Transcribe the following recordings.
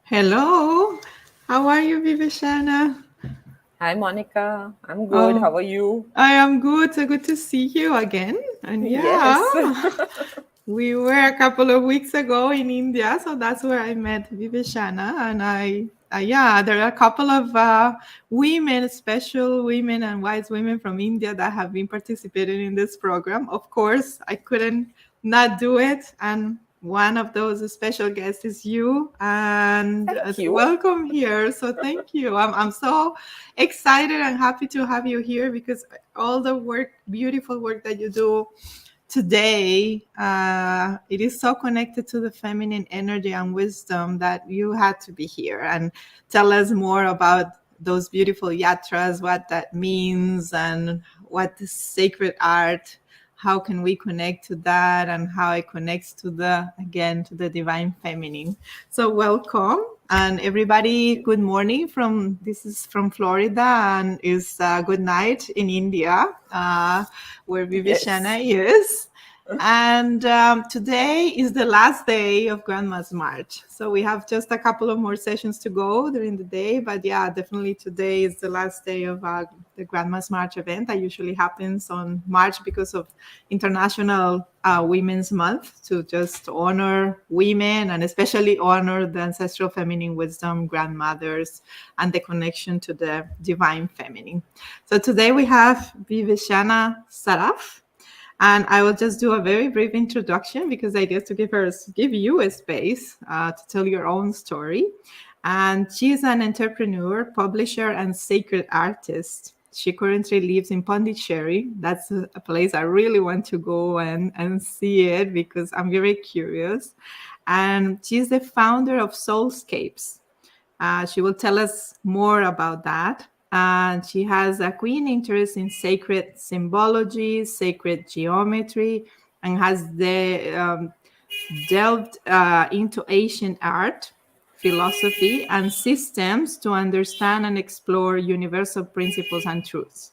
Hello. How are you, Vivechana? Hi, Monica. I'm good. Oh, How are you? I am good. So good to see you again. And yeah, Yes. we were a couple of weeks ago in India, so that's where I met Vivechana. And yeah, there are a couple of women, special women and wise women from India that have been participating in this program. Of course, I couldn't not do it. And one of those special guests is you. And Thank you. welcome here. So thank you. I'm so excited and happy to have you here because all the work, beautiful work that you do today, it is so connected to the feminine energy and wisdom that you had to be here and tell us more about those beautiful yatras, what that means, and what the sacred art, how can we connect to that, and how it connects to the, again, to the divine feminine. So welcome. And everybody, Thank you. good morning from, this is from Florida, and is good night in India, where Yes. Vivechana is. And today is the last day of Grandma's March. So we have just a couple of more sessions to go during the day. But yeah, definitely today is the last day of the Grandma's March event that usually happens on March because of International Women's Month, to just honor women and especially honor the ancestral feminine wisdom, grandmothers, and the connection to the divine feminine. So today we have Vivechana Saraf. And I will just do a very brief introduction because I guess to give you a space to tell your own story. And she is an entrepreneur, publisher, and sacred artist. She currently lives in Pondicherry. That's a place I really want to go and see it because I'm very curious. And she's the founder of Soulscapes. She will tell us more about that. And she has a keen interest in sacred symbology, sacred geometry, and has delved into ancient art, philosophy, and systems to understand and explore universal principles and truths.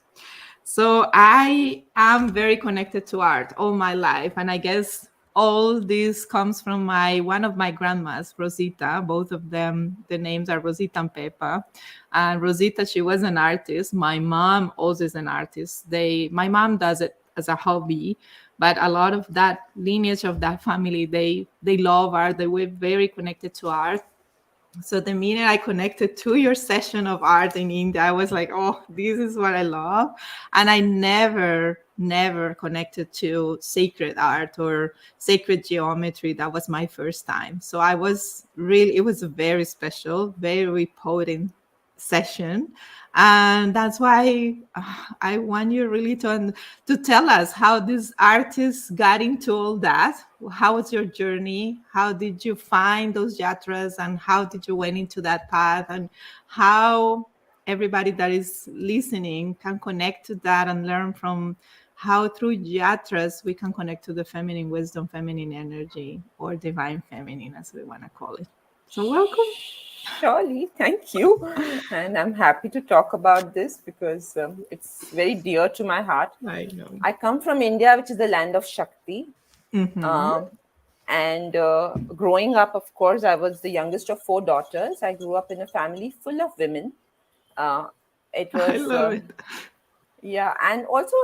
So I am very connected to art all my life, and I guess all this comes from my one of my grandmas, Rosita. Both of them, the names are Rosita and Pepa. And Rosita, she was an artist. My mom also is an artist. My mom does it as a hobby, but a lot of that lineage of that family, they love art. They were very connected to art. So the minute I connected to your session of art in India, I was like, oh, this is what I love. And I never connected to sacred art or sacred geometry. That was my first time. So it was a very special, very potent session. And that's why I want you really to tell us how this artist got into all that. How was your journey? How did you find those yatras, and how did you went into that path, and how everybody that is listening can connect to that and learn from how through yatras we can connect to the feminine wisdom, feminine energy, or divine feminine, as we want to call it. So welcome. Surely. Thank you. And I'm happy to talk about this because it's very dear to my heart. I know. I come from India, which is the land of Shakti. Mm-hmm. Um, and growing up, of course, I was the youngest of four daughters. I grew up in a family full of women. Uh, it I was love it. Yeah, and also,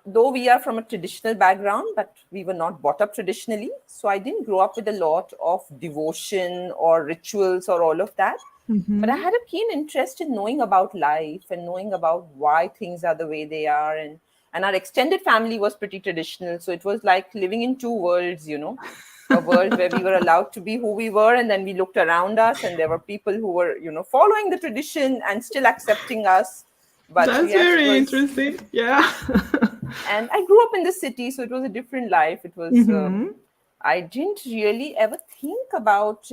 though we are from a traditional background, but we were not brought up traditionally. So I didn't grow up with a lot of devotion or rituals or all of that. But I Mm-hmm. had a keen interest in knowing about life and knowing about why things are the way they are. And our extended family was pretty traditional. So it was like living in two worlds. A world where we were allowed to be who we were, and then we looked around us, and there were people who were following the tradition and still accepting us. But That's yes, it very was, interesting. Yeah. and I grew up in the city, so it was a different life. It was, Mm-hmm. I didn't really ever think about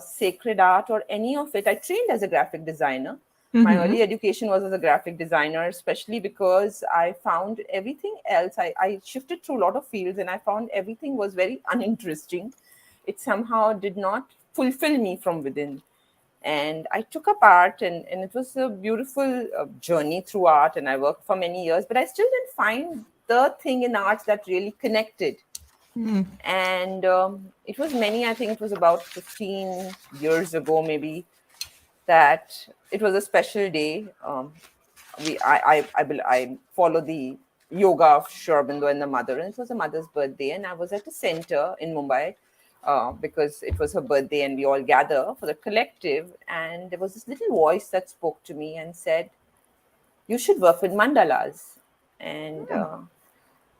sacred art or any of it. I trained as a graphic designer. My Mm-hmm. early education was as a graphic designer, especially because I found everything else. I shifted through a lot of fields and I found everything was very uninteresting. It somehow did not fulfill me from within. And I took up art, and it was a beautiful journey through art, and I worked for many years, but I still didn't find the thing in art that really connected. And it was many, I think it was about 15 years ago, maybe, that it was a special day. I follow the yoga of Shorbindo and the mother, and it was the mother's birthday, and I was at a center in Mumbai because it was her birthday, and we all gather for the collective. And there was this little voice that spoke to me and said, "You should work with mandalas." And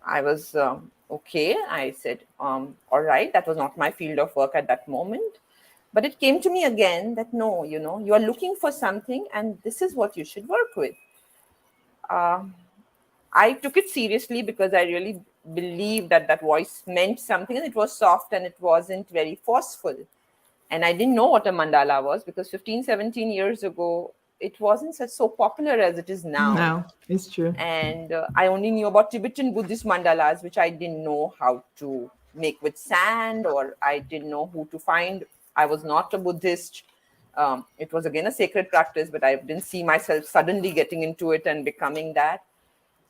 I was okay. I said, all right, that was not my field of work at that moment. But it came to me again that no, you are looking for something and this is what you should work with. Uh, I took it seriously because I really believed that that voice meant something, and it was soft and it wasn't very forceful. And I didn't know what a mandala was because 15, 17 years ago, it wasn't so popular as it is now. No, it's true. And I only knew about Tibetan Buddhist mandalas, which I didn't know how to make with sand, or I didn't know who to find. I was not a Buddhist. It was again a sacred practice, but I didn't see myself suddenly getting into it and becoming that.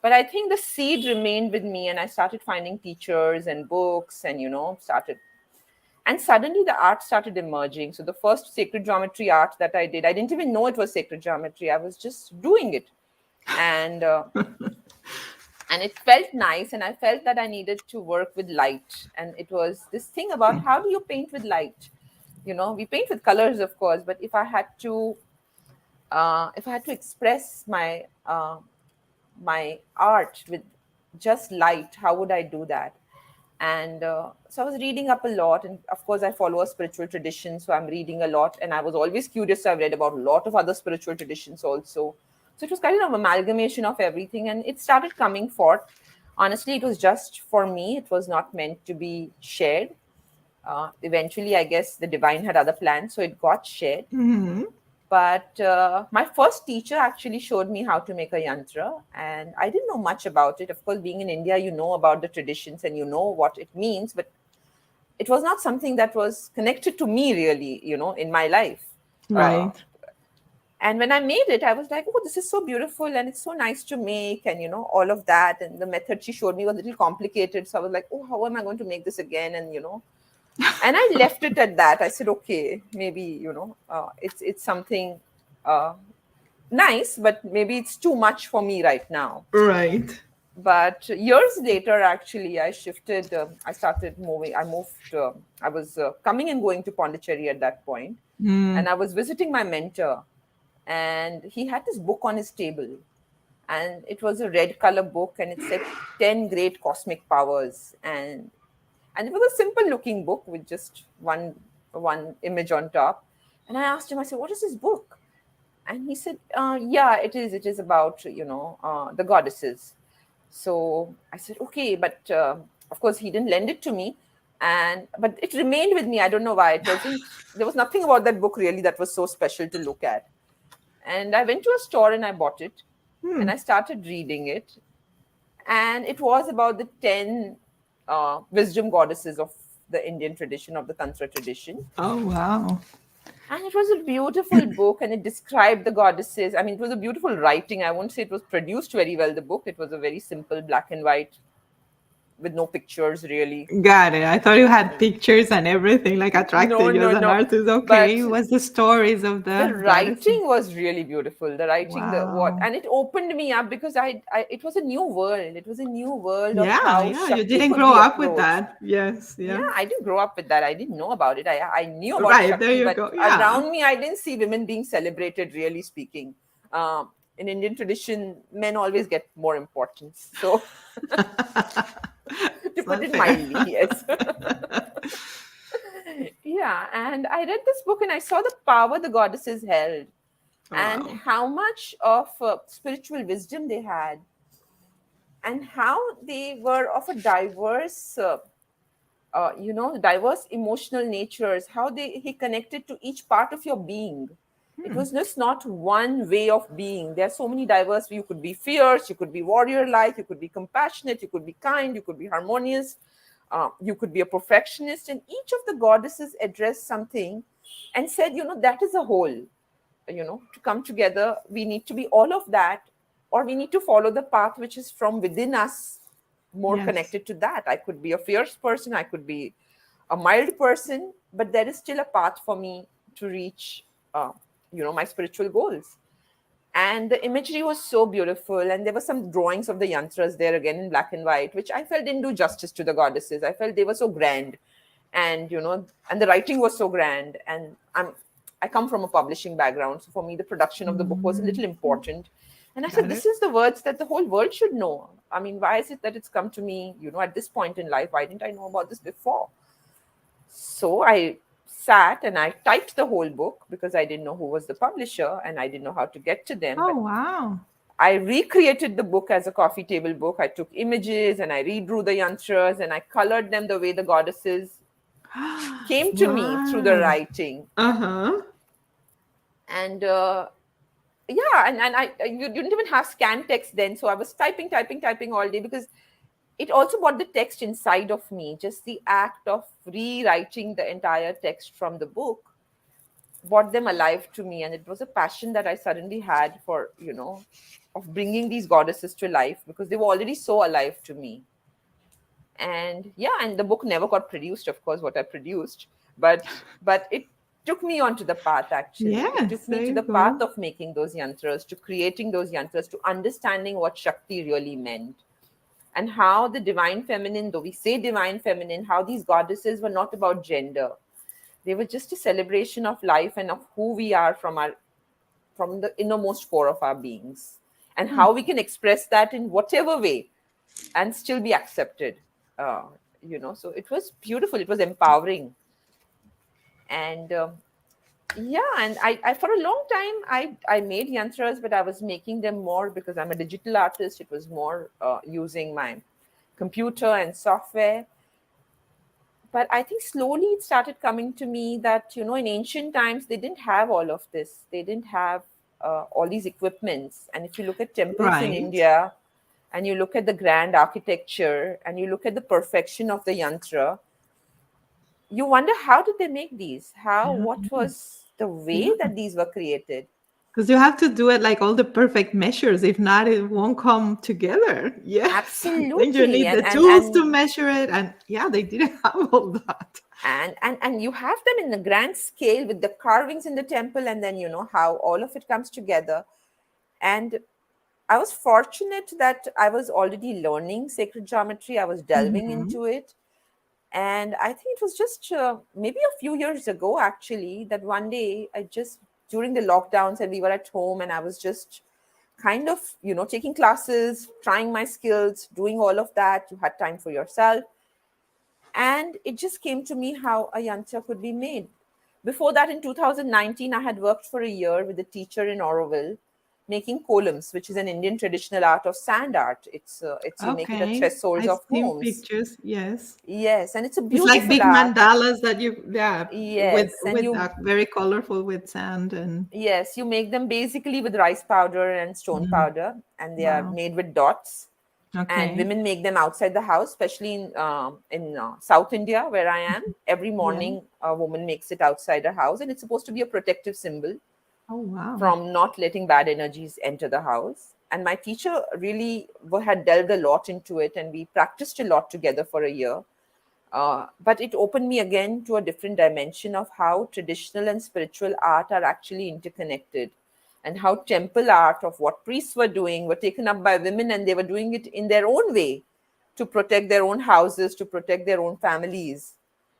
But I think the seed remained with me, and I started finding teachers and books, and started. And suddenly the art started emerging. So the first sacred geometry art that I did, I didn't even know it was sacred geometry. I was just doing it, and it felt nice, and I felt that I needed to work with light. And it was this thing about how do you paint with light. We paint with colors, of course, but if I had to express my art with just light, how would I do that? And so I was reading up a lot, and of course I follow a spiritual tradition, so I'm reading a lot, and I was always curious. So I've read about a lot of other spiritual traditions also. So it was kind of amalgamation of everything, and it started coming forth. Honestly, it was just for me. It was not meant to be shared. Eventually, I guess the divine had other plans, so it got shared. But my first teacher actually showed me how to make a yantra, and I didn't know much about it. Of course, being in India, you know about the traditions and you know what it means, but it was not something that was connected to me really, in my life. Uh, Right. and when I made it, I was like, oh, this is so beautiful and it's so nice to make, and all of that. And the method she showed me was a little complicated. So I was like, oh, how am I going to make this again? And I left it at that. I said, okay, maybe, it's something uh, nice, but maybe it's too much for me right now. Right. But years later, actually, I shifted. I started moving. I moved. I was coming and going to Pondicherry at that point, and I was visiting my mentor, and he had this book on his table, and it was a red color book, and it said 10 great cosmic powers, and it was a simple looking book with just one image on top. And I asked him, I said, what is this book? And he said, yeah, it is about the goddesses. So I said, okay, but of course he didn't lend it to me, and but it remained with me. I don't know why. There was nothing about that book really that was so special to look at. And I went to a store and I bought it, and I started reading it, and it was about the 10 wisdom goddesses of the Indian tradition, of the Tantra tradition. Oh, wow. And it was a beautiful book, and it described the goddesses. I mean, it was a beautiful writing. I won't say it was produced very well, the book. It was a very simple black and white with no pictures really. Got it. I thought you had pictures and everything, like No, attracted you as no, an no. artist. Okay, But it was the stories of the the goddesses. writing was really beautiful. The writing, the what, Wow. and it opened me up because it was a new world. It was a new world of Yeah, how yeah. You Shakti didn't could grow be up with approached. that. Yes, Yeah, yeah. I didn't grow up with that. I didn't know about it. I knew about Right, there Shakti, you but go. Yeah. around me, I didn't see women being celebrated, really speaking. In Indian tradition, men always get more importance. So, to It's put not it fair. mildly, yes. Yeah, and I read this book and I saw the power the goddesses held and Wow. how much of spiritual wisdom they had, and how they were of a diverse emotional natures, how he connected to each part of your being. It was just not one way of being. There are so many diverse. You could be fierce, you could be warrior like, you could be compassionate, you could be kind, you could be harmonious, you could be a perfectionist. And each of the goddesses addressed something and said, that is a whole. To come together, we need to be all of that, or we need to follow the path which is from within us, more Yes. connected to that. I could be a fierce person, I could be a mild person, but there is still a path for me to reach, uh, my spiritual goals. And the imagery was so beautiful, and there were some drawings of the yantras there again in black and white, which I felt didn't do justice to the goddesses. I felt they were so grand, and and the writing was so grand. And I come from a publishing background, so for me the production of the book was a Mm, little important. And I said, got this it. is the words that the whole world should know. I mean, why is it that it's come to me, at this point in life? Why didn't I know about this before? So I sat and I typed the whole book because I didn't know who was the publisher and I didn't know how to get to them. Oh, But wow. I recreated the book as a coffee table book. I took images and I redrew the yantras and I colored them the way the goddesses came to me through the Wow. writing. Uh-huh. And yeah, and you didn't even have scan text then. So I was typing all day because it also brought the text inside of me. Just the act of rewriting the entire text from the book brought them alive to me. And it was a passion that I suddenly had for, of bringing these goddesses to life because they were already so alive to me. And yeah, and the book never got produced, of course, what I produced, but it took me onto the path. Actually, it took Yes, me there to you the path go. of making those yantras, to creating those yantras, to understanding what Shakti really meant, and how the divine feminine, though we say divine feminine, how these goddesses were not about gender. They were just a celebration of life and of who we are from the innermost core of our beings, and Hmm. how we can express that in whatever way and still be accepted. uh, so it was beautiful, it was empowering. And yeah, and I for a long time I made yantras, but I was making them more because I'm a digital artist. It was more using my computer and software. But I think slowly it started coming to me that, in ancient times they didn't have all of this. They didn't have all these equipments. And if you look at temples in Right. India, and you look at the grand architecture, and you look at the perfection of the yantra, you wonder, how did they make these? I What don't know. was the way Yeah. that these were created? Because you have to do it like all the perfect measures. If not, it won't come together. Yes. Then you Absolutely. need and the and tools to and measure it. And yeah, they didn't have all that. and you have them in the grand scale with the carvings in the temple, and then how all of it comes together. And I was fortunate that I was already learning sacred geometry. I was delving Hmm. into it. And I think it was just maybe a few years ago, actually, that one day I just, during the lockdowns, and we were at home, and I was just kind of, taking classes, trying my skills, doing all of that. You had time for yourself. And it just came to me how a yantra could be made. Before that, in 2019, I had worked for a year with a teacher in Oroville making columns, which is an Indian traditional art of sand art. It's you make it at Okay. thresholds I've of seen homes. pictures. Yes. Yes, and it's a It's like beautiful big art. mandalas that you, yeah, Yes, and with very colorful with sand and you make them basically with rice powder and stone mm, powder, and they are wow. made with dots. And Okay. women make them outside the house, especially in South India, where I am. Every Yeah. morning, a woman makes it outside her house, and it's supposed to be a protective symbol Oh, wow. from not letting bad energies enter the house. And my teacher really had delved a lot into it, and we practiced a lot together for a year. But it opened me again to a different dimension of how traditional and spiritual art are actually interconnected, and how temple art of what priests were doing were taken up by women, and they were doing it in their own way to protect their own houses, to protect their own families.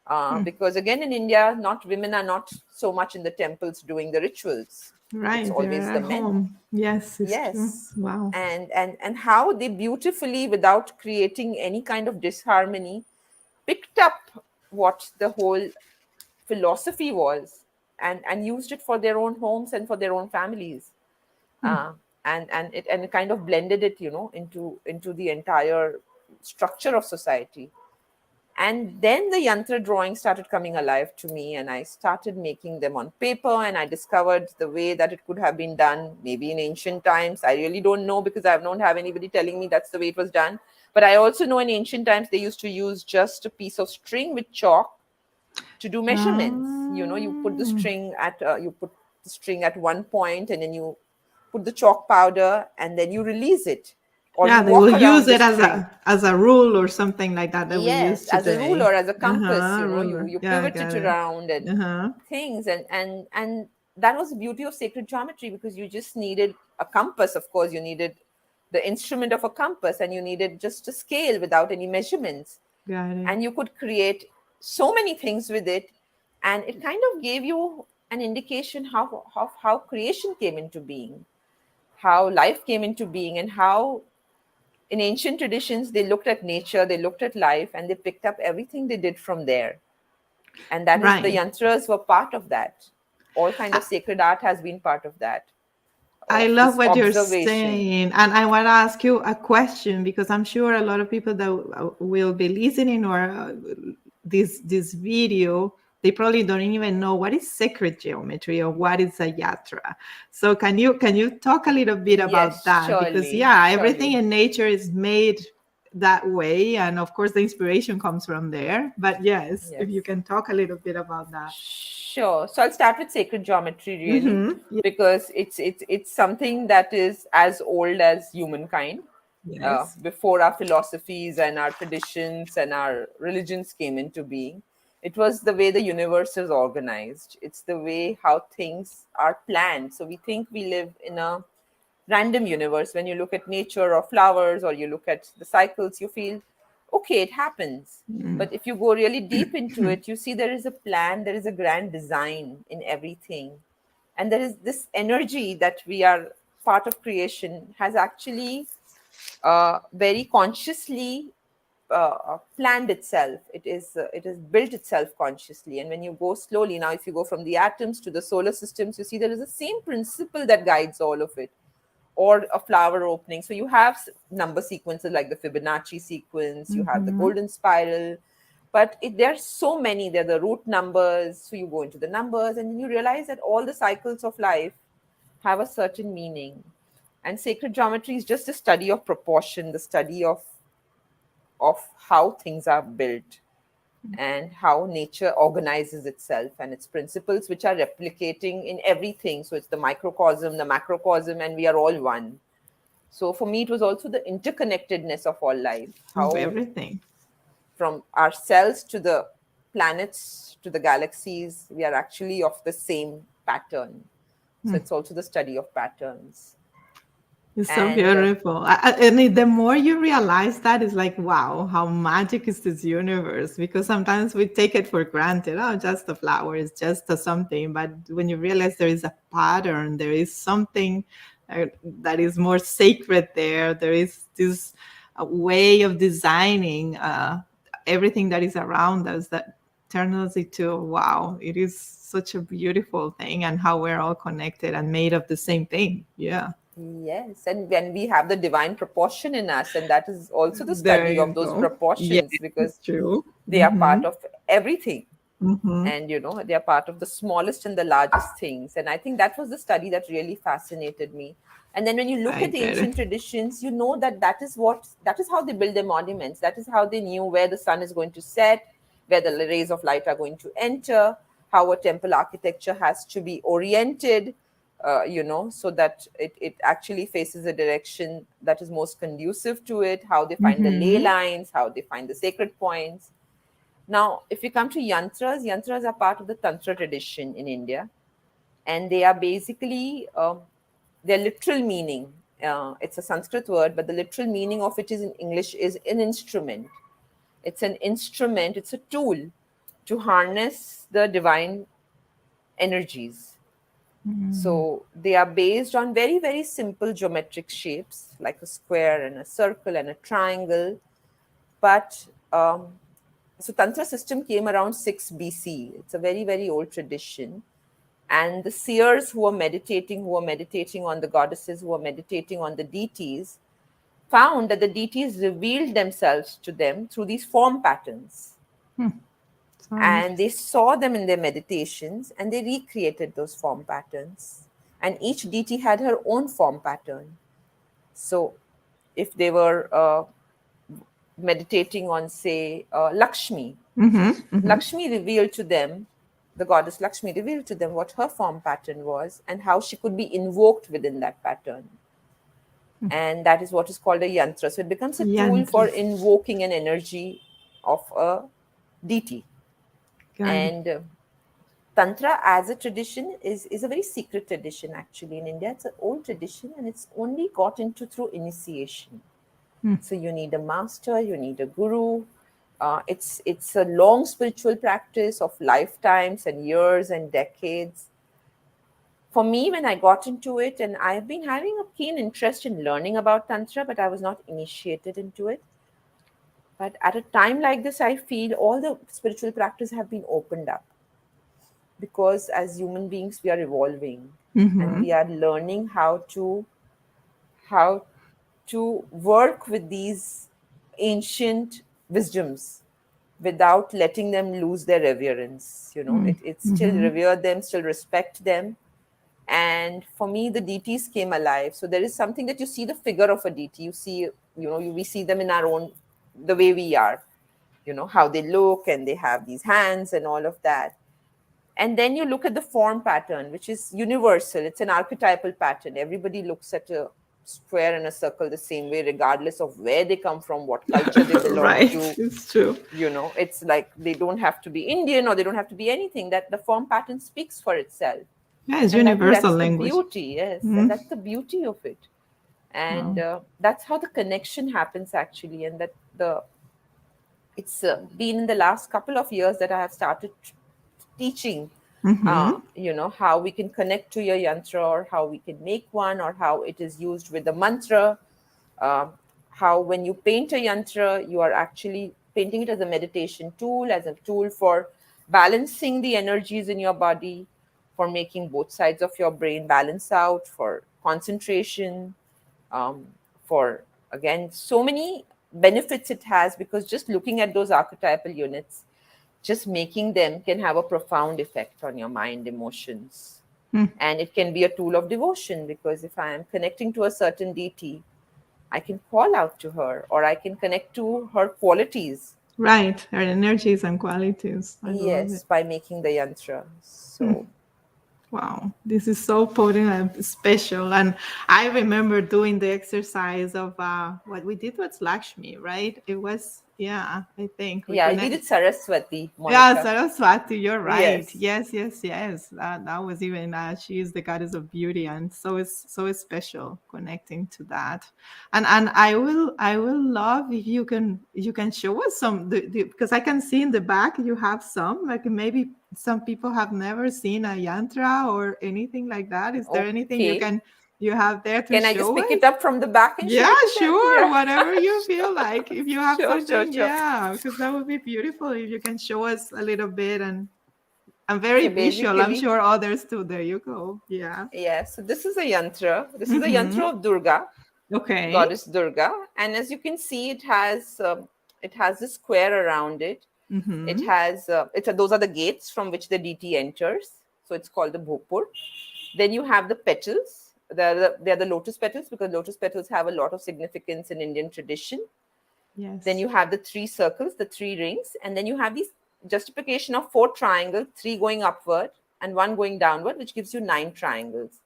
Hmm. Because again, in India, not women are not so much in the temples doing the rituals. It's Right. They're always the at men. home. Yes, it's true. Yes. Wow. And how they beautifully, without creating any kind of disharmony, picked up what the whole philosophy was, and used it for their own homes and for their own families. Hmm. uh, and it kind of blended it, into the entire structure of society. And then the yantra drawing started coming alive to me, and I started making them on paper, and I discovered the way that it could have been done maybe in ancient times. I really don't know because I don't have anybody telling me that's the way it was done. But I also know in ancient times they used to use just a piece of string with chalk to do measurements. You put the Um, string at one point, and then you put the chalk powder, and then you release it. or Yeah, you they will walk use around the it string. as a rule or something like that that we use Yes, as a rule today. or as a compass, Uh-huh, you ruler. you Yeah, I pivot got it it. around and Uh-huh. things, and that was the beauty of sacred geometry, because you just needed a compass. Of course, you needed the instrument of a compass, and you needed just a scale without any measurements, Got it. and you could create so many things with it, and it kind of gave you an indication how creation came into being, how life came into being, and how in ancient traditions they looked at nature, they looked at life, and they picked up everything they did from there. And that is, the Right. yantras were part of that. All kind I, of sacred art has been part of that, I of love this what you're observation. saying. And I want to ask you a question because I'm sure a lot of people that will be listening or this video, they probably don't even know what is sacred geometry or what is a yatra. So can you talk a little bit about Yes, that? Because surely, yeah, everything surely. in nature is made that way, and of course the inspiration comes from there. But yes, if Yes. you can talk a little bit about that. Sure. So I'll start with sacred geometry, really, Mm-hmm. because it's something that is as old as humankind. Yes. Before our philosophies and our traditions and our religions came into being, it was the way the universe is organized. It's the way how things are planned. So we think we live in a random universe. When you look at nature or flowers, or you look at the cycles, you feel okay, it happens. Mm. But if you go really deep into it, you see there is a plan, there is a grand design in everything, and there is this energy that we are part of. Creation has actually very consciously planned itself. It is built itself consciously. And when you go slowly, now if you go from the atoms to the solar systems, you see there is the same principle that guides all of it, or a flower opening. So you have number sequences like the Fibonacci sequence, you have the Mm-hmm. golden spiral, but there are so many. There are the root numbers. So you go into the numbers, and then you realize that all the cycles of life have a certain meaning. And sacred geometry is just a study of proportion, the study of how things are built and how nature organizes itself and its principles, which are replicating in everything. So it's the microcosm, the macrocosm, and we are all one. So for me, it was also the interconnectedness of all life, Of how everything. from our cells to the planets to the galaxies, we are actually of the same pattern. So it's also the study of patterns. It's so And beautiful. The more you realize that, it's like, wow, how magic is this universe? Because sometimes we take it for granted. Oh, just a flower is just a something. But when you realize there is a pattern, there is something that is more sacred there. There is this way of designing everything that is around us that turns us into, wow, it is such a beautiful thing and how we're all connected and made of the same thing. Yeah. yes, and when we have the divine proportion in us, and that is also the There study of you those go. Yes, proportions, because it's true. they are Mm-hmm. part of everything. Mm-hmm. And they are part of the smallest and the largest things. And I think that was the study that really fascinated me. And then when you look I at get it. ancient traditions, you know that is how they build their monuments. That is how they knew where the sun is going to set, where the rays of light are going to enter, how a temple architecture has to be oriented, so that it actually faces a direction that is most conducive to it, how they find the ley Mm-hmm. lines, how they find the sacred points. Now, if we come to yantras, yantras are part of the Tantra tradition in India, and they are basically their literal meaning. It's a Sanskrit word, but the literal meaning of it is in English is an instrument. It's an instrument, it's a tool to harness the divine energies. Mm-hmm. So they are based on very, very simple geometric shapes like a square and a circle and a triangle. But so Tantra system came around 6 BC. It's a very, very old tradition. And the seers who were meditating on the goddesses, who were meditating on the deities, found that the deities revealed themselves to them through these form patterns. Hmm. So And they interesting. saw them in their meditations, and they recreated those form patterns. And each deity had her own form pattern. So if they were meditating on, say, Lakshmi, Mm-hmm. Mm-hmm. Lakshmi revealed to them, the goddess Lakshmi revealed to them what her form pattern was and how she could be invoked within that pattern. and that is what is called a yantra. So it becomes a tool for Yantras. invoking an energy of a deity. Got it. And Tantra as a tradition is a very secret tradition actually in India. It's an old tradition and it's only got into through initiation. Mm. So you need a master, you need a guru. It's a long spiritual practice of lifetimes and years and decades. For me, when I got into it, and I've been having a keen interest in learning about Tantra, but I was not initiated into it. But at a time like this, I feel all the spiritual practice have been opened up because as human beings, we are evolving and Mm-hmm. we are learning how to work with these ancient wisdoms without letting them lose their reverence. It's still Mm-hmm. revere them, still respect them. And for me, the deities came alive. So there is something that you see the figure of a deity. You see, we see them in our own, the way we are, how they look and they have these hands and all of that. And then you look at the form pattern, which is universal. It's an archetypal pattern. Everybody looks at a square and a circle the same way, regardless of where they come from, what culture they belong Right. to. It's true. It's like they don't have to be Indian or they don't have to be anything, that the form pattern speaks for itself. Yeah, it's And I think universal that's the language. beauty, yes. And Mm. that's the beauty of it. And Wow. that's how the connection happens, actually. And that it's been in the last couple of years that I have started teaching, Mm-hmm. how we can connect to your yantra or how we can make one or how it is used with the mantra. uh, how when you paint a yantra, you are actually painting it as a meditation tool, as a tool for balancing the energies in your body, for making both sides of your brain balance out, for concentration, um, for again so many benefits it has, because just looking at those archetypal units, just making them can have a profound effect on your mind, emotions. Mm. And it can be a tool of devotion, because if I am connecting to a certain deity, I can call out to her or I can connect to her qualities. Right. Her energies and qualities. I love it. Yes, by making the yantra. Mm. So, Wow, this is so potent and special. And I remember doing the exercise of what we did was Lakshmi, right? It was, yeah, I think we yeah, we connect. did Saraswati, Yeah, Monica. Saraswati, you're right. Yes. Yes, yes, yes. That was even she is the goddess of beauty, and so it's special connecting to that. And I will love if you can show us some because I can see in the back you have some like maybe some people have never seen a yantra or anything like that. Is there anything Okay. you have there to Can I just show pick it us? up from the back and show Yeah, it to them? sure. Yeah. Whatever you feel like. If you have Sure, sure, something, sure. yeah, because that would be beautiful if you can show us a little bit. And I'm very So visual. I'm basically, sure others too. There you go. Yeah. yeah, so this is a yantra. This is a Mm-hmm. yantra of Durga, Okay. goddess Durga. And as you can see, it has this square around it. It Mm-hmm. has those are the gates from which the deity enters. So it's called the bhupur. Then you have the petals. They're the lotus petals, because lotus petals have a lot of significance in Indian tradition. Then Yes. you have the three circles, the three rings, and then you have these justification of four triangles, three going upward and one going downward, which gives you nine triangles,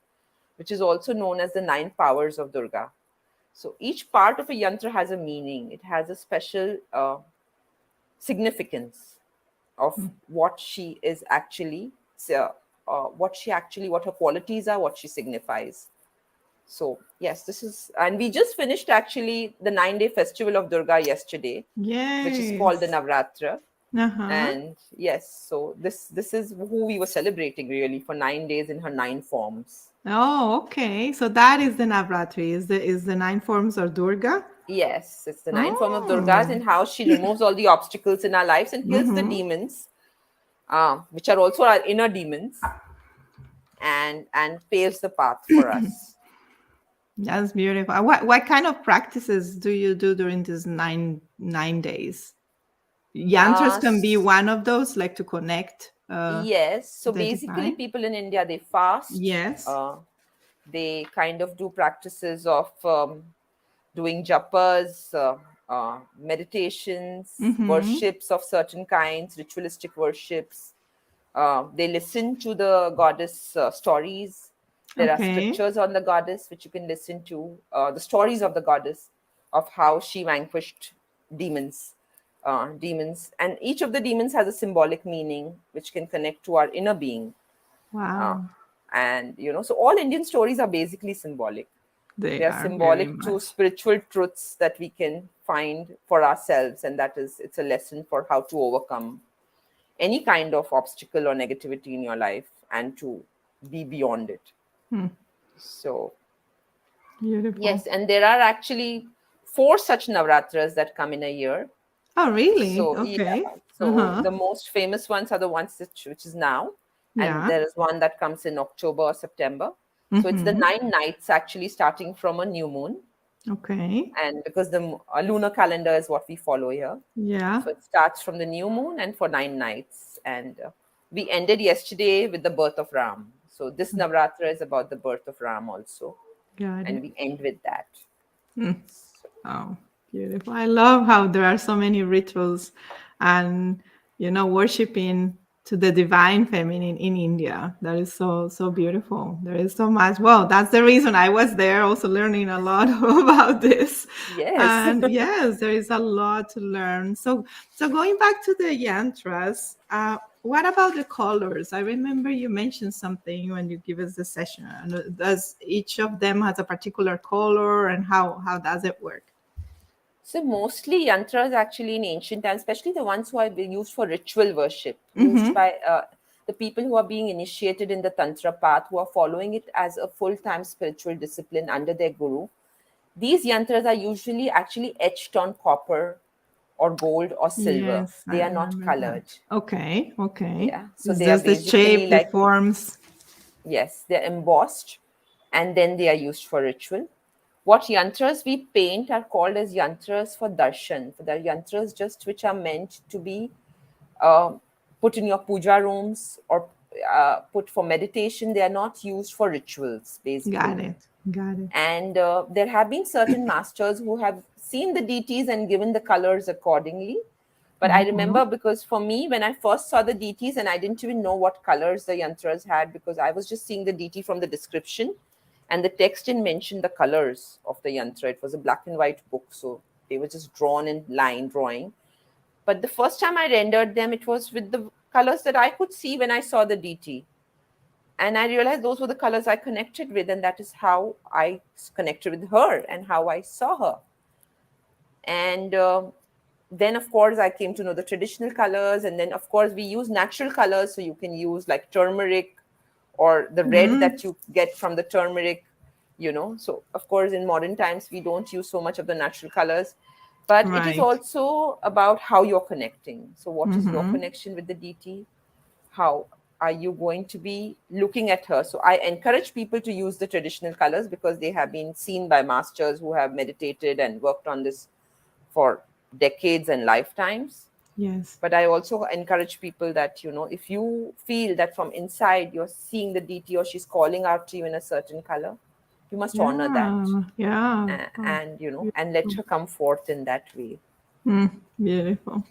which is also known as the nine powers of Durga. So each part of a yantra has a meaning. It has a special significance of what she is actually, what her qualities are, what she signifies. So yes, this is, and we just finished actually the 9 day festival of Durga yesterday, which is called the Yes. Navratra. Uh-huh. And yes, so this is who we were celebrating really for 9 days in her nine forms. Oh, okay. So that is the Navratri. Is the nine forms of Durga? Yes, it's the nine form of Durgas, Oh. and how she removes all the obstacles in our lives and kills the Mm-hmm. demons, which are also our inner demons, and paves the path for us. That's beautiful. What kind of practices do you do during these nine days? Yantras can be S- one of those, like to connect yes, so the basically, divine. people in India, they fast. Yes. They kind of do practices of doing japas, meditations, Mm-hmm. worships of certain kinds, ritualistic worships. They listen to the goddess stories. There are Okay. scriptures on the goddess which you can listen to, the stories of the goddess, of how she vanquished demons. Demons, and each of the demons has a symbolic meaning which can connect to our inner being. Uh, Wow. and so all Indian stories are basically symbolic. They They are are very symbolic to much. spiritual truths that we can find for ourselves, and that is, it's a lesson for how to overcome any kind of obstacle or negativity in your life and to be beyond it. Hmm. So, Beautiful. yes, and there are actually four such Navratras that come in a year. Oh, really? So, yeah, Okay. so Uh-huh. the most famous ones are the ones which is now, and Yeah. there is one that comes in October or September. So, it's the Mm-hmm. 9 nights actually starting from a new moon, Okay. and because the lunar calendar is what we follow here. Yeah. So it starts from the new moon and for 9 nights. And we ended yesterday with the birth of Ram. So this Navratra is about the birth of Ram also. Got And it. we end with that. Mm. Oh, beautiful. I love how there are so many rituals and, worshiping to the divine feminine in India. That is so beautiful. There is so much. Well, that's the reason I was there also learning a lot about this. Yes. And yes, there is a lot to learn. So going back to the yantras, what about the colors? I remember you mentioned something when you give us the session. And does each of them has a particular color, and how does it work? So mostly yantras actually in ancient times, especially the ones who are being used for ritual worship, used Mm-hmm. by the people who are being initiated in the tantra path, who are following it as a full-time spiritual discipline under their guru. These yantras are usually actually etched on copper or gold or silver. Yes, I They are not remember that. colored. Okay, okay. Yeah. So It's they are just the basically shape, the like, forms. yes, they're embossed and then they are used for ritual. What yantras we paint are called as yantras for darshan. For the yantras just which are meant to be uh, put in your puja rooms or put for meditation. They are not used for rituals, Got basically. it. Got it. And there have been certain masters who have seen the deities and given the colors accordingly. But I Mm-hmm. remember, because for me, when I first saw the deities, and I didn't even know what colors the yantras had, because I was just seeing the deity from the description, and the text didn't mention the colors of the yantra. It was a black and white book, so they were just drawn in line drawing. But the first time I rendered them, it was with the colors that I could see when I saw the deity, and I realized those were the colors I connected with, and that is how I connected with her and how I saw her. And then of course I came to know the traditional colors, and then of course we use natural colors, so you can use like turmeric or the red Mm, that you get from the turmeric. So of course in modern times we don't use so much of the natural colors, but it is right. also about how you're connecting. So what is your Mm-hmm. connection with the deity? How are you going to be looking at her? So I encourage people to use the traditional colors because they have been seen by masters who have meditated and worked on this for decades and lifetimes. Yes. But I also encourage people that, if you feel that from inside you're seeing the deity or she's calling out to you in a certain color, you must honor that, Yeah. Yeah. Oh, and and let beautiful. her come forth in that way. Mm, beautiful.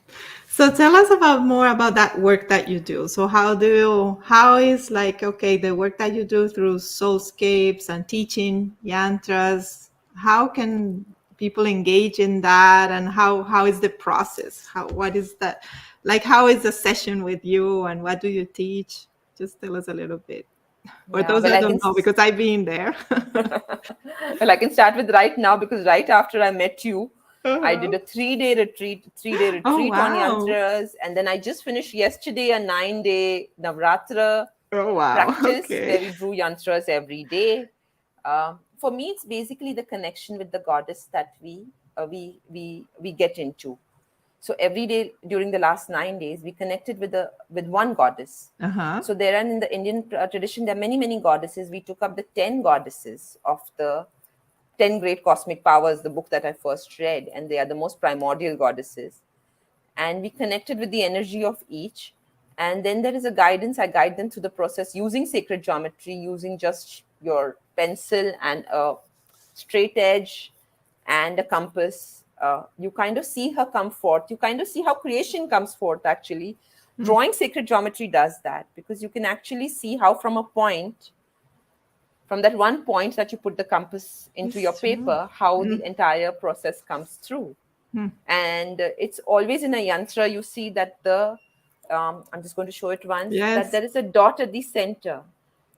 So tell us about more about that work that you do. So how is like, okay, the work that you do through soulscapes and teaching yantras, how can people engage in that, and how is the process? What is that, like, how is the session with you, and what do you teach? Just tell us a little bit. For Yeah, those well, that don't know, because I've been there. well, I can start with right now, because right after I met you, I did Uh-huh. a 3 day retreat, Oh on wow. yantras, and then I just finished yesterday a 9 day Navratra Oh wow. practice where Okay. we drew yantras every day. For me, it's basically the connection with the goddess that we get into. So every day during the last 9 days, we connected with one goddess. Uh-huh. So there are, in the Indian tradition, there are many goddesses. We took up the 10 goddesses of the 10 great cosmic powers, the book that I first read, and they are the most primordial goddesses. And we connected with the energy of each. And then there is a guidance. I guide them through the process using sacred geometry, using just your pencil and a straight edge and a compass. You kind of see her come forth. You kind of see how creation comes forth, actually. Drawing sacred geometry does that, because you can actually see how from from that one point that you put the compass into your It's true. paper, how the Mm, entire process comes through. mm. And it's always in a yantra, you see that I'm just going to show it once, that Yes. there is a dot at the center,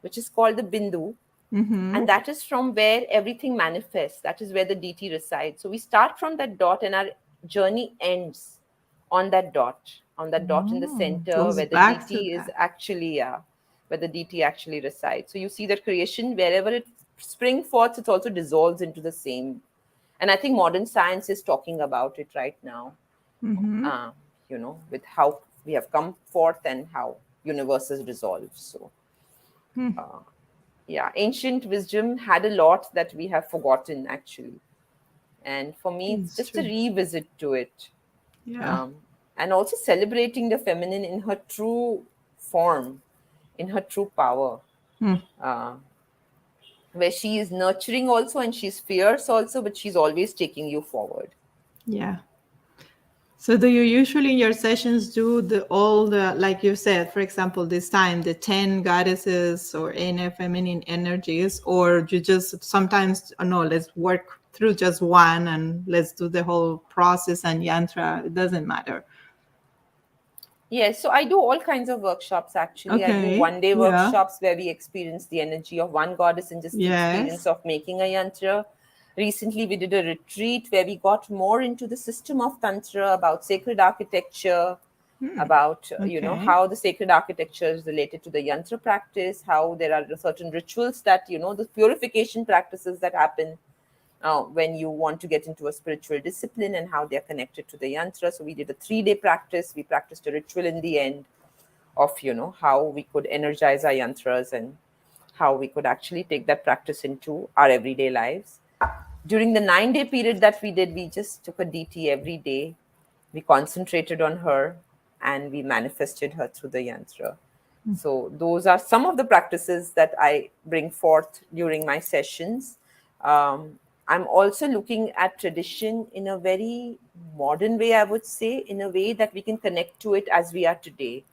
which is called the bindu, Mm-hmm. and that is from where everything manifests. That is where the deity resides. So we start from that dot, and our journey ends on that dot, in the Oh, center, goes where the back to deity is that. actually where the deity actually resides. So you see that creation, wherever it spring forth, it also dissolves into the same. And I think modern science is talking about it right now, Mm-hmm. uh, with how we have come forth and how universes dissolve. So Mm. yeah, ancient wisdom had a lot that we have forgotten actually, and for me it's It's just a true. revisit to it. Yeah. um, and also celebrating the feminine in her true form, in her true power, Mm. uh, where she is nurturing also and she's fierce also, but she's always taking you forward. Yeah. So do you usually in your sessions do the all the like you said, for example, this time the 10 goddesses or any feminine energies, or you just sometimes no, let's work through just one and let's do the whole process and yantra. It doesn't matter. Yes, so I do all kinds of workshops actually. I do Okay. 1 day Yeah. workshops where we experience the energy of one goddess and just the experience Yes. of making a yantra. Recently, we did a retreat where we got more into the system of Tantra, about sacred architecture, Hmm. about Okay. how the sacred architecture is related to the yantra practice, how there are certain rituals that the purification practices that happen when you want to get into a spiritual discipline, and how they're connected to the yantra. So we did a 3 day practice. We practiced a ritual in the end of how we could energize our yantras, and how we could actually take that practice into our everyday lives. During the 9 day period that we did, we just took a DT every day. We concentrated on her and we manifested her through the yantra. So, those are some of the practices that I bring forth during my sessions. I'm also looking at tradition in a very modern way, I would say, in a way that we can connect to it as we are today.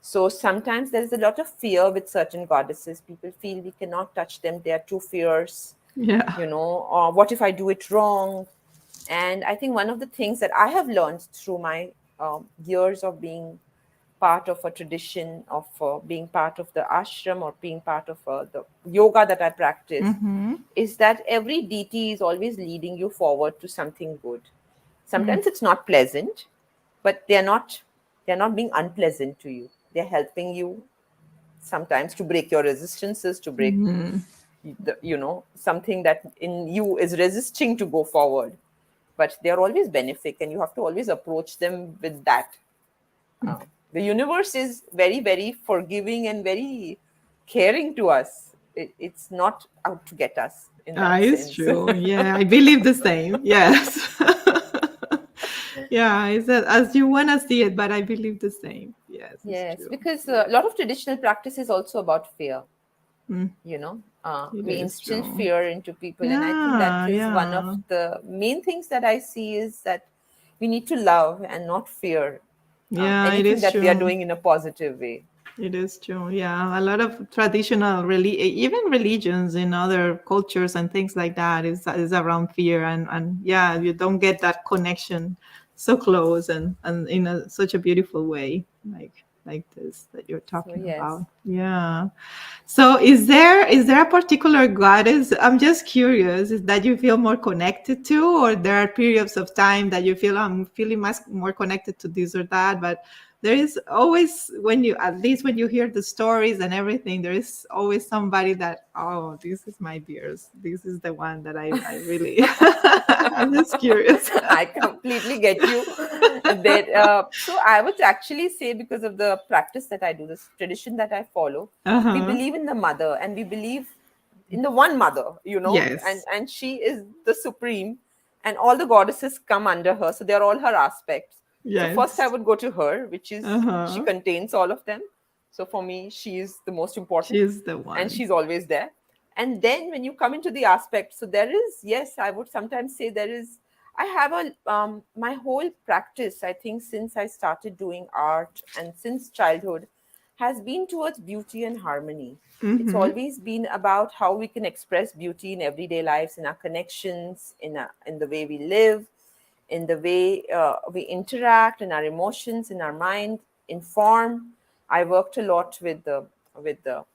So sometimes there is a lot of fear with certain goddesses. People feel we cannot touch them, they are too fierce, Yeah. or what if I do it wrong? And I think one of the things that I have learned through my years of being part of a tradition, of being part of the ashram, or being part of the yoga that I practice, Mm-hmm. is that every deity is always leading you forward to something good. Mm. Sometimes it's not pleasant, but they're not being unpleasant to you. They're helping you sometimes to break your resistances, to break Mm. something that in you is resisting to go forward. But they're always benefic, and you have to always approach them with that. uh, the universe is very, very forgiving and very caring to us. It's not out to get us in Ah, that it's sense. true. Yeah, I believe the same. Yes. Yeah, it's as you want to see it, but I believe the same. Yes, it's Yes, true. because Yeah. a lot of traditional practice is also about fear. Mm, it We is instill true. fear into people, and I think that Yeah, is one of yeah. the main things that I see, is that we need to love and not fear Yeah, it anything is that we are true. doing in a positive way. It is true. Yeah, a lot of traditional, even religions in other cultures and things like that is around fear, and yeah, you don't get that connection so close and in such a beautiful way, like this that you're So talking yes. about. Yeah. So is there a particular goddess? I'm just curious, is that you feel more connected to, or there are periods of time that you feel I'm feeling much more connected to this or that, but there is always when you at least when you hear the stories and everything, there is always somebody that, oh, this is my dears. This is the one that I really I'm just curious. I completely get you. That so I would actually say, because of the practice that I do, this tradition that I follow, we Uh-huh. believe in the mother, and we believe in the one mother, and Yes. she is the supreme, and all the goddesses come under her. So they're all her aspects. So first I Yes. would go to her, which is she Uh-huh. contains all of them. So for me, she is the most important, She's the and one. she's always there. And then when you come into the aspect, so there is, yes, I would sometimes say there is. I have my whole practice, I think, since I started doing art and since childhood, has been towards beauty and harmony. It's Mm-hmm. always been about how we can express beauty in everyday lives, in our connections, in the way we live, in the way we interact, in our emotions, in our mind, in form. I worked a lot with the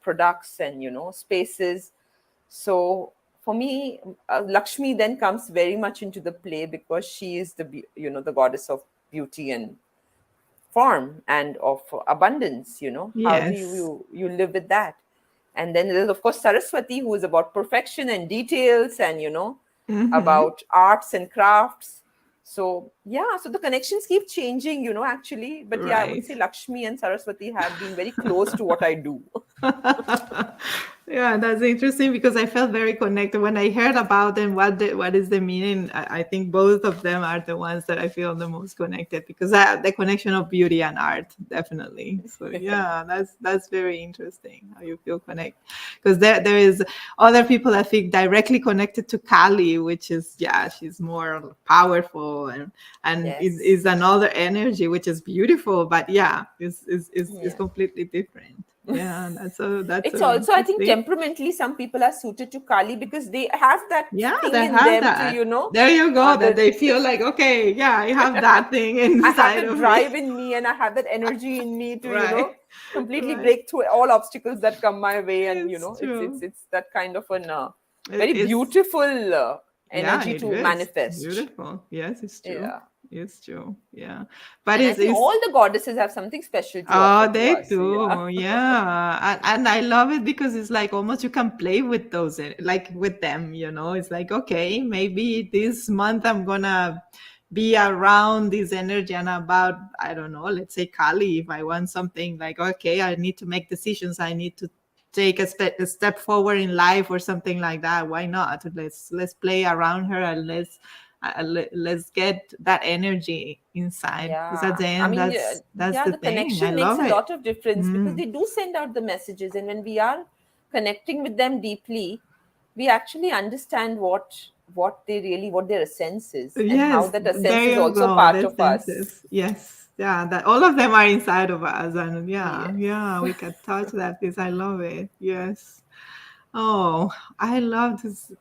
products and spaces. So for me, Lakshmi then comes very much into the play because she is the goddess of beauty and form and of abundance. How do you Yes. you, you live with that? And then there's of course Saraswati, who is about perfection and details, and Mm-hmm. about arts and crafts. So yeah, so the connections keep changing, actually. But yeah, I would Right. say Lakshmi and Saraswati have been very close to what I do. Yeah, that's interesting because I felt very connected when I heard about them. What is the meaning? I think both of them are the ones that I feel the most connected because the connection of beauty and art, definitely. So yeah, that's very interesting how you feel connected because there is other people that feel directly connected to Kali, which is yeah, she's more powerful and it Yes. is another energy which is beautiful, but yeah, is Yeah. completely different. Yeah, that's It's so also, I think, interesting. temperamentally, some people are suited to Kali because they have that Yeah, thing they in have them to, that. There you go. That the they feel like, okay, yeah, I have that thing I have inside that of me. drive in me and I have that energy in me to, Right, completely right. break through all obstacles that come my way. And, It's true. it's that kind of an very It's beautiful yeah, energy it to is manifest. beautiful. Yes, it's true. Yeah. It's true. Yeah, but And I think it's all the goddesses have something special to offer oh, to they us. Yeah. do. Yeah. And I love it because it's like almost you can play with those, like with them, you know. It's like, okay, maybe this month I'm gonna be around this energy and about, I don't know, let's say Kali, if I want something like, okay, I need to make decisions, I need to take a step forward in life or something like that. Why not? Let's play around her and let's get that energy inside because at Yeah, the I end mean, that's yeah, the the thing. I connection makes love a it. lot of difference because Mm. they do send out the messages, and when we are connecting with them deeply, we actually understand what their essence is, and how Yes, that there essence is you also go. part The of us. senses. Yes. Yeah, that all of them are inside of us. And yeah, Yes. yeah, we can touch that piece. I love it. Yes. Oh, I love this.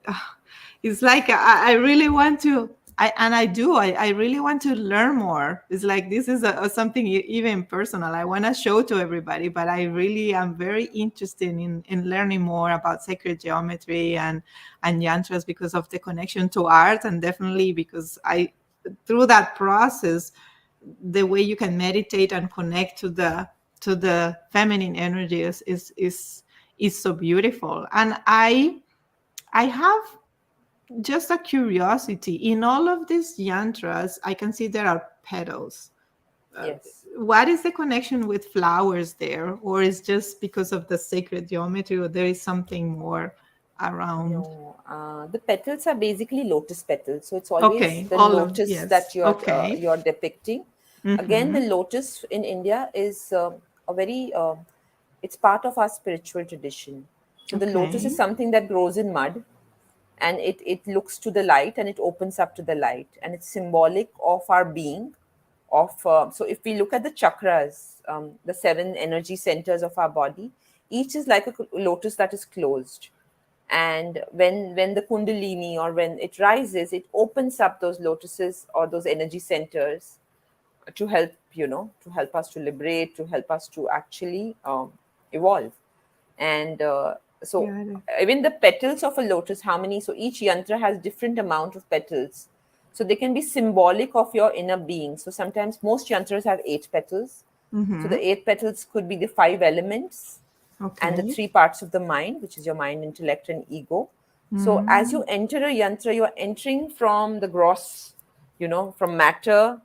It's like I really want to, and I do. I really want to learn more. It's like this is something even personal. I want to show to everybody, but I really am very interested in learning more about sacred geometry and yantras because of the connection to art, and definitely because I through that process, the way you can meditate and connect to the feminine energy is so beautiful. And I have just a curiosity. In all of these yantras, I can see there are petals. Uh, Yes. what is the connection with flowers there? Or is just because of the sacred geometry, or there is something more around? No, the petals are basically lotus petals, so it's always Okay, the all of, lotus that yes. Okay. you're depicting. Again, the Mm-hmm. lotus in India is a very it's part of our spiritual tradition. So the lotus is Okay. something that grows in mud, and it looks to the light and it opens up to the light, and it's symbolic of our being. Of So if we look at the chakras, the seven energy centers of our body, each is like a lotus that is closed, and when the kundalini, or when it rises, it opens up those lotuses or those energy centers to help, to help us to liberate, to help us to actually evolve. And so Got it. even the petals of a lotus, how many, so each yantra has different amount of petals, so they can be symbolic of your inner being. So sometimes most yantras have 8 petals, so Mm-hmm. the 8 petals could be the 5 elements and the Okay. 3 parts of the mind, which is your mind, intellect, and ego. So as you Mm. enter a yantra, you are entering from the gross, from matter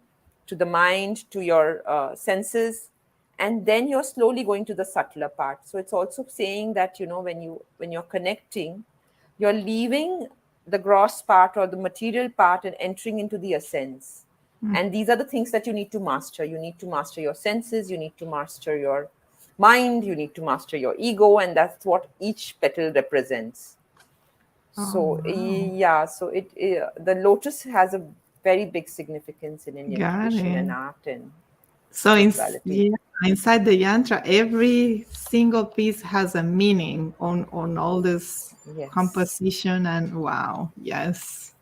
to the mind to your senses, and then you're slowly going to the subtler part. So it's also saying that when you're connecting, you're leaving the gross part or the material part and entering into the essence. And these are the things that you need to master. You need to master your senses, you need to master your mind, you need to master your ego, and that's what each petal represents. Oh, So wow. yeah, so the lotus has a very big significance in Indian Got tradition and it. art and So spirituality. yeah. inside the yantra, every single piece has a meaning on all this Yes. composition, and wow, yes,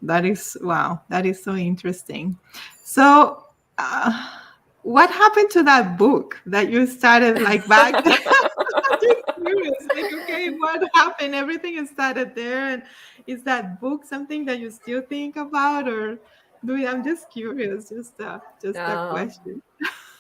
that is wow, that is so interesting. So, uh, what happened to that book that you started like back then? I'm just curious. Like, okay, what happened? Everything is started there, and is that book something that you still think about, or do you, I'm just curious. Just a Uh, question.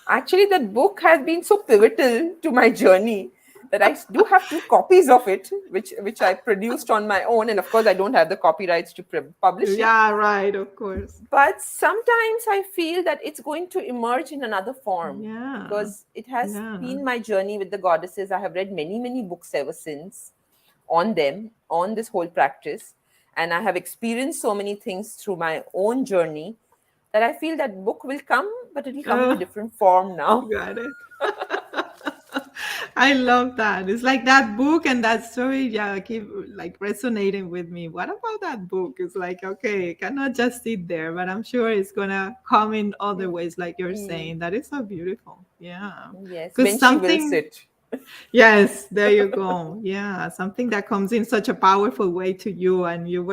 Actually, that book has been so pivotal to my journey that I do have two copies of it, which I produced on my own, and of course, I don't have the copyrights to publish it. Yeah, right. Of course. But sometimes I feel that it's going to emerge in another form Yeah. because it has Yeah. been my journey with the goddesses. I have read many, many books ever since on them, on this whole practice. And I have experienced so many things through my own journey that I feel that book will come, but it will come in a Oh, different form now. got it. I love that. It's like that book and that story, yeah, keep like resonating with me. What about that book? It's like, okay, it cannot just sit there, but I'm sure it's gonna come in other ways, like you're Mm, saying. That is so beautiful. Yeah. yes, Because when she will something, sit. yes, there you go. Yeah, something that comes in such a powerful way to you, and you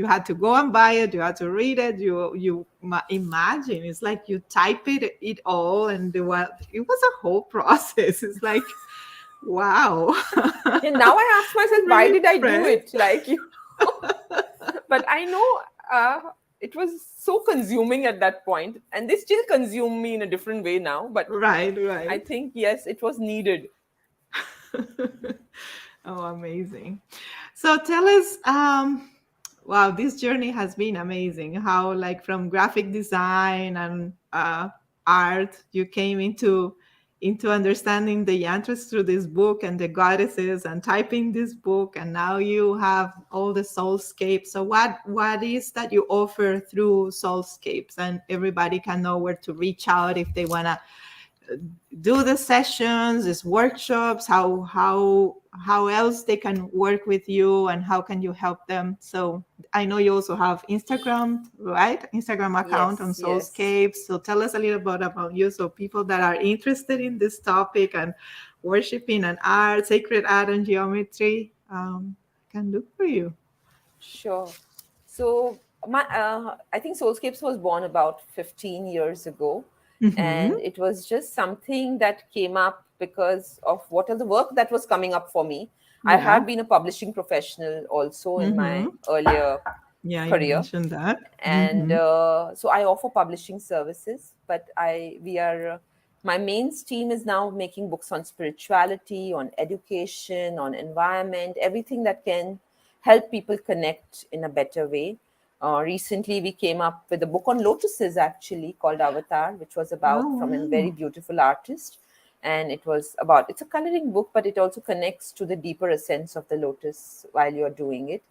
had to go and buy it, you had to read it, imagine. It's like you type it all, and it was a whole process. It's like, wow. And now I ask I'm myself, why really did I do impressed. it? Like, but I know it was so consuming at that point, and they still consume me in a different way now. But Right, I right. think, yes, it was needed. Oh, amazing. So tell us, wow, this journey has been amazing. How, like, from graphic design and art, you came into understanding the yantras through this book and the goddesses and typing this book, and now you have all the soulscapes. So what is that you offer through soulscapes, and everybody can know where to reach out if they want to do the sessions, these workshops, how else they can work with you, and how can you help them. So I know you also have Instagram, right? Instagram account on Yes, yes. Soulscapes. So tell us a little bit about you, so people that are interested in this topic and worshiping and art, sacred art and geometry, can look for you. Sure. So I think Soulscapes was born about 15 years ago, Mm-hmm. and it was just something that came up because of what are the work that was coming up for me. I Yeah. have been a publishing professional also in Mm-hmm. my earlier Yeah, you career, mentioned that. and Mm-hmm. so I offer publishing services. But I we are my main stream is now making books on spirituality, on education, on environment, everything that can help people connect in a better way. Recently we came up with a book on lotuses, actually, called Avatar, which was about Oh, from a very wow. beautiful artist. And it's a coloring book, but it also connects to the deeper essence of the lotus while you're doing it.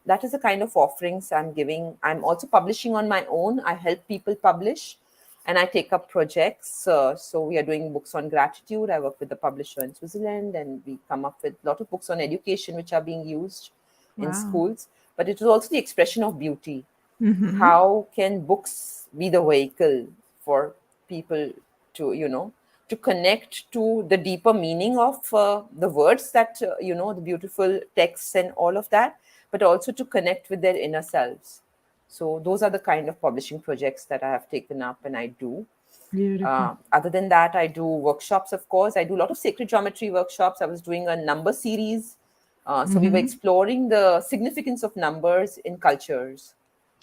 That is the kind of offerings I'm giving. I'm also publishing on my own. I help people publish, and I take up projects. So we are doing books on gratitude. I work with the publisher in Switzerland, and we come up with a lot of books on education which are being used in Wow. schools. But it is also the expression of beauty. Mm-hmm. How can books be the vehicle for people to, to connect to the deeper meaning of the words that, the beautiful texts and all of that, but also to connect with their inner selves. So those are the kind of publishing projects that I have taken up and I do. Beautiful. Other than that, I do workshops, of course. I do a lot of sacred geometry workshops. I was doing a number series. So we were Mm-hmm. exploring the significance of numbers in cultures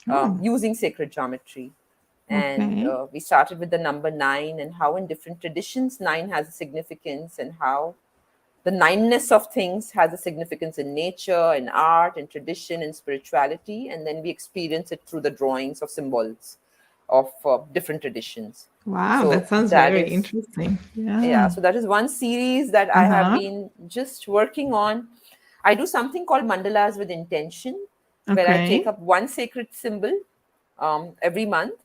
Oh, using sacred geometry. And okay. we started with the number nine and how, in different traditions, nine has a significance, and how the nineness of things has a significance in nature, in art, in tradition, in spirituality. And then we experience it through the drawings of symbols of different traditions. Wow, So that sounds that very is, interesting. yeah, Yeah. so that is one series that I have Uh-huh. been just working on. I do something called mandalas with intention, where I take Okay. up one sacred symbol every month,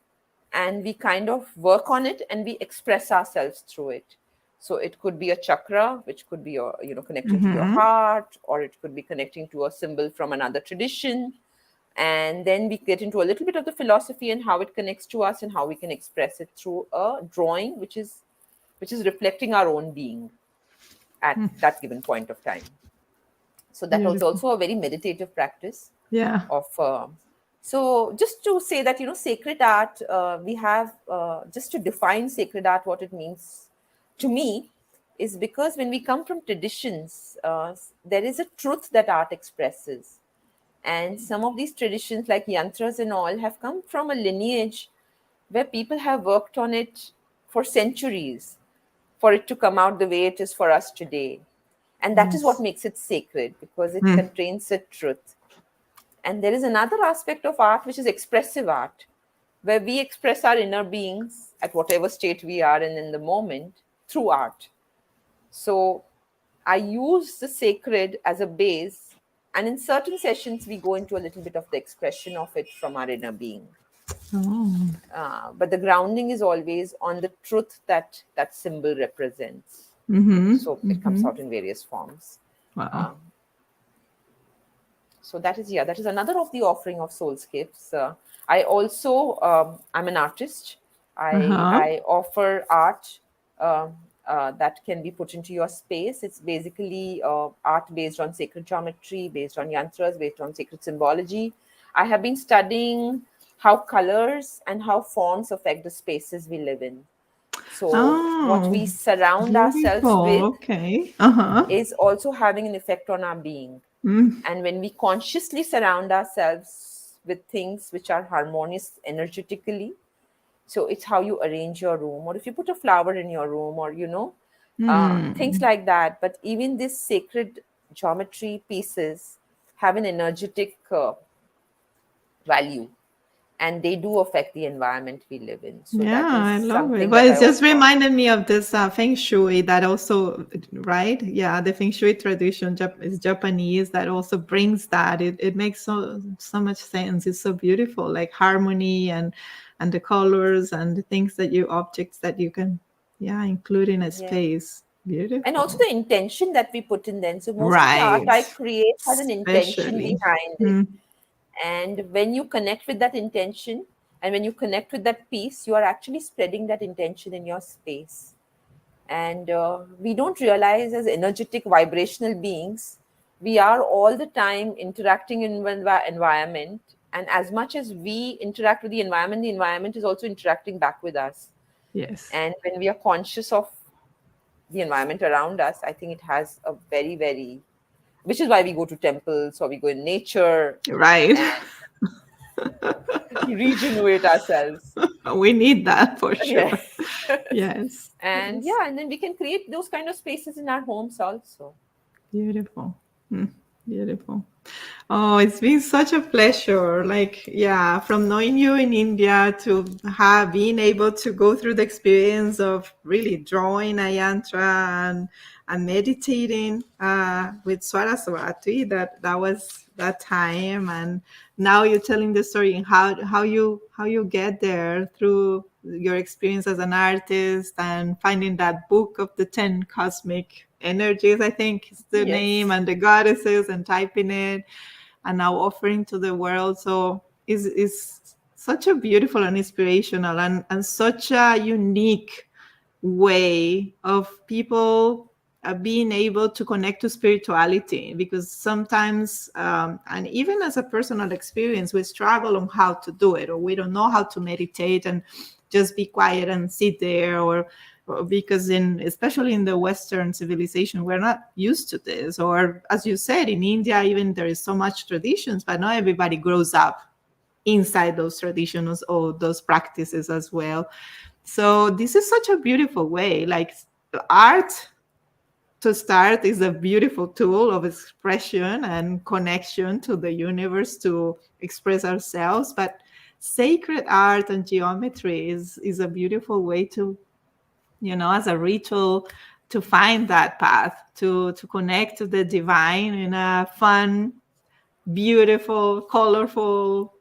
and we kind of work on it and we express ourselves through it. So it could be a chakra, which could be your, connecting to your Mm-hmm. heart, or it could be connecting to a symbol from another tradition. And then we get into a little bit of the philosophy and how it connects to us and how we can express it through a drawing, which is which is reflecting our own being at that given point of time. So that was Beautiful. also a very meditative practice Yeah. of so just to say that, sacred art, we have just to define sacred art, what it means to me is because when we come from traditions, there is a truth that art expresses. And some of these traditions, like yantras and all, have come from a lineage where people have worked on it for centuries for it to come out the way it is for us today. And that is what Yes. makes it sacred, because it Mm. contains a truth. And there is another aspect of art, which is expressive art, where we express our inner beings at whatever state we are in the moment through art. So I use the sacred as a base. And in certain sessions, we go into a little bit of the expression of it from our inner being. Oh. But the grounding is always on the truth that that symbol represents. Mm-hmm. So it comes Mm-hmm. out in various forms. Wow. Um, so that is, yeah, that is another of the offering of soulscapes. I also, I'm an artist. i Uh-huh. i offer art um that can be put into your space. It's basically art based on sacred geometry, based on yantras, based on sacred symbology. I have been studying how colors and how forms affect the spaces we live in. So what Oh, we surround ourselves beautiful. with Okay. Uh-huh. is also having an effect on our being. Mm. And when we consciously surround ourselves with things which are harmonious energetically, so it's how you arrange your room, or if you put a flower in your room, or things Mm. like that. But even these sacred geometry pieces have an energetic value, and they do affect the environment we live in. So Yeah, that is I love it. something But that I it just offer. reminded me of this feng shui that also, right? Yeah, the feng shui tradition is Japanese that also brings that. It makes so much sense. It's so beautiful, like harmony and the colors and the things that you objects that you can, yeah, include in a Yeah. space. And also Beautiful. the intention that we put in them. So most of the art Right. I create has an intention Especially. behind it. Mm. And when you connect with that intention, and when you connect with that piece, you are actually spreading that intention in your space. And we don't realize, as energetic vibrational beings, we are all the time interacting in the environment. And as much as we interact with the environment is also interacting back with us. Yes. And when we are conscious of the environment around us, I think it has a very, very, which is why we go to temples or we go in nature Right. and to regenerate ourselves. We need that for Yeah. sure. Yes. And Yes. yeah, and then we can create those kind of spaces in our homes also. Beautiful. Mm, beautiful. Oh, it's been such a pleasure. Like, yeah, from knowing you in India to have being able to go through the experience of really drawing a yantra and meditating with Saraswati. That was that time, and now you're telling the story and how you get there through your experience as an artist and finding that book of the 10 cosmic energies, I think is the name, Yes. and the goddesses, and typing it and now offering to the world. So is such a beautiful and inspirational and such a unique way of people being able to connect to spirituality, because sometimes and even as a personal experience, we struggle on how to do it, or we don't know how to meditate and just be quiet and sit there, or because in especially in the Western civilization we're not used to this, or as you said, in India even there is so much traditions, but not everybody grows up inside those traditions or those practices as well. So this is such a beautiful way. Like art to start is a beautiful tool of expression and connection to the universe to express ourselves. But sacred art and geometry is a beautiful way to, as a ritual, to find that path to connect to the divine in a fun, beautiful, colorful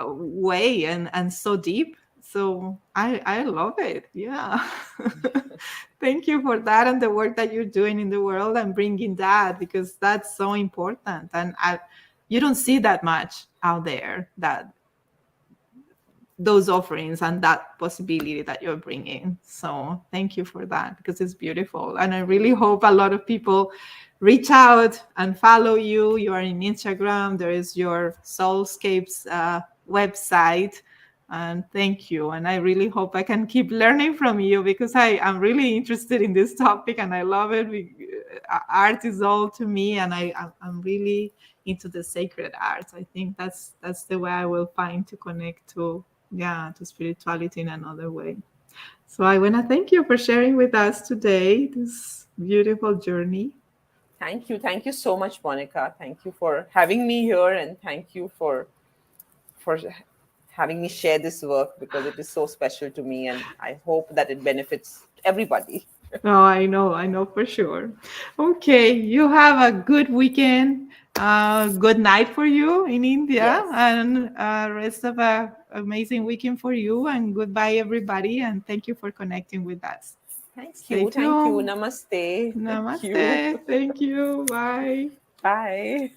way, and so deep. So I love it. Yeah. Thank you for that and the work that you're doing in the world and bringing that, because that's so important, and you don't see that much out there, that those offerings and that possibility that you're bringing. So thank you for that, because it's beautiful. And I really hope a lot of people reach out and follow you. You are in Instagram. There is your Soulscapes website. And thank you. And I really hope I can keep learning from you, because I am really interested in this topic and I love it. Art is all to me, and I'm really into the sacred arts. I think that's the way I will find to connect to, yeah, to spirituality in another way. So I want to thank you for sharing with us today this beautiful journey. Thank you. Thank you so much, Monica. Thank you for having me here, and thank you for having me share this work, because it is so special to me, and I hope that it benefits everybody. Oh, I know for sure. Okay, you have a good weekend. Good night for you in India, Yes. and rest of a amazing weekend for you. And goodbye, everybody. And thank you for connecting with us. Thank Stay you. Thank you. tuned. Namaste. Thank you. Namaste. Thank you. Bye. Bye.